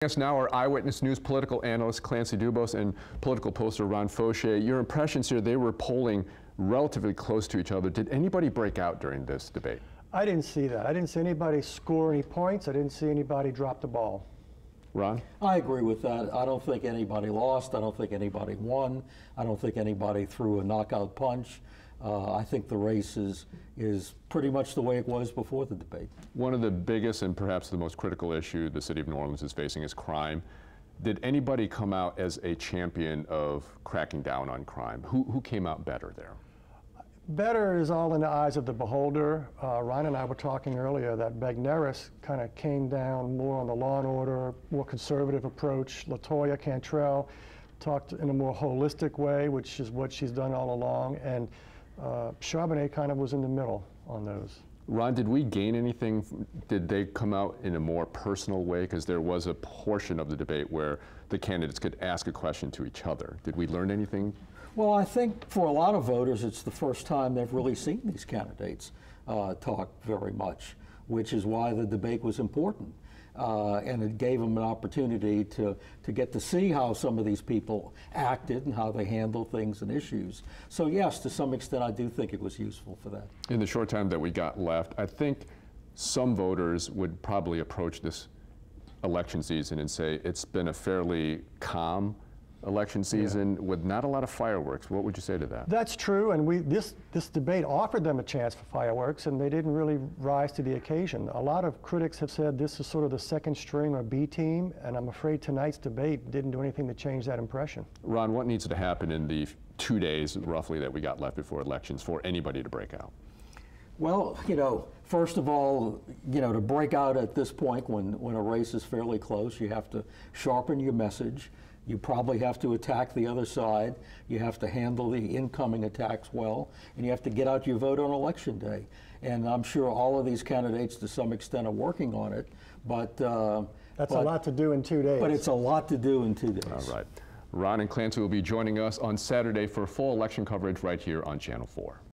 Us now are Eyewitness News political analyst Clancy DuBos and political poster Ron Faucheux. Your impressions here, they were polling relatively close to each other. Did anybody break out during this debate? I didn't see that. I didn't see anybody score any points. I didn't see anybody drop the ball. Ron? I agree with that. I don't think anybody lost. I don't think anybody won. I don't think anybody threw a knockout punch. I think the race is pretty much the way it was before the debate. One of the biggest and perhaps the most critical issue the city of New Orleans is facing is crime. Did anybody come out as a champion of cracking down on crime? Who came out better there? Better is all in the eyes of the beholder. Ryan and I were talking earlier that Bagneris kind of came down more on the law and order, more conservative approach. LaToya Cantrell talked in a more holistic way, which is what she's done all along. And Charbonnet kind of was in the middle on those. Ron, did we gain anything? Did they come out in a more personal way? Because there was a portion of the debate where the candidates could ask a question to each other. Did we learn anything? Well, I think for a lot of voters, it's the first time they've really seen these candidates talk very much, which is why the debate was important. And it gave them an opportunity to get to see how some of these people acted and how they handle things and issues. So yes, to some extent, I do think it was useful for that. In the short time that we got left, I think some voters would probably approach this election season and say it's been a fairly calm election season with not a lot of fireworks. What would you say to that? That's true, and this debate offered them a chance for fireworks, and they didn't really rise to the occasion. A lot of critics have said this is sort of the second string or B team, and I'm afraid tonight's debate didn't do anything to change that impression. Ron, what needs to happen in the 2 days roughly that we got left before elections for anybody to break out? Well, first of all, to break out at this point when a race is fairly close, you have to sharpen your message. You probably have to attack the other side. You have to handle the incoming attacks well, and you have to get out your vote on Election Day. And I'm sure all of these candidates, to some extent, are working on it. But that's a lot to do in 2 days. But it's a lot to do in 2 days. All right. Ron and Clancy will be joining us on Saturday for full election coverage right here on Channel 4.